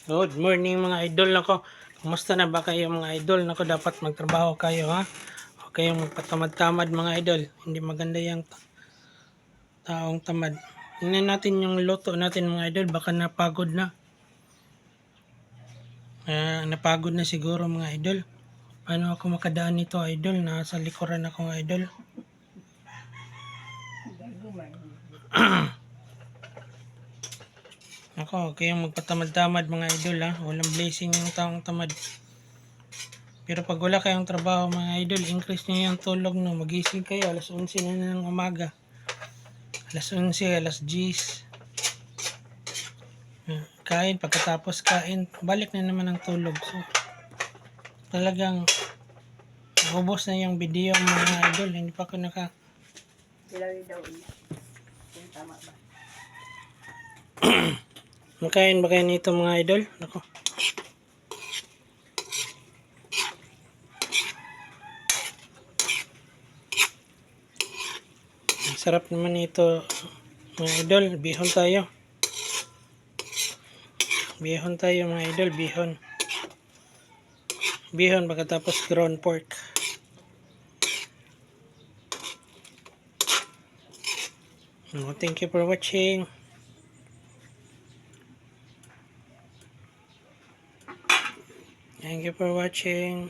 Good morning mga idol nako. Kumusta na ba kayo mga idol? Nako, dapat magtrabaho kayo ha. Huwag kayong magpatamad-tamad mga idol. Hindi maganda yung taong tamad. Tingnan natin yung luto natin mga idol. Baka napagod na. Napagod na siguro mga idol. Paano ako makadaan nito idol? Nasa likuran ako mga idol. Ako, huwag kayong magpatamad-tamad mga idol ha. Walang blessing yung taong tamad. Pero pag wala kayong trabaho mga idol, increase nyo yung tulog no. Magising kayo, alas 11 na ng umaga. Alas 11, alas 10. Kain, pagkatapos kain, balik na naman ang tulog. So, talagang ubos na yung video mga idol. Hindi pa ako Ilawi daw niya. Kung tama ba? Makain ba kayo nito mga idol? Ako. Sarap naman ito mga idol. Bihon tayo. Bihon tayo mga idol. Bihon. Bihon pagkatapos ground pork. Thank you for watching. Thank you for watching.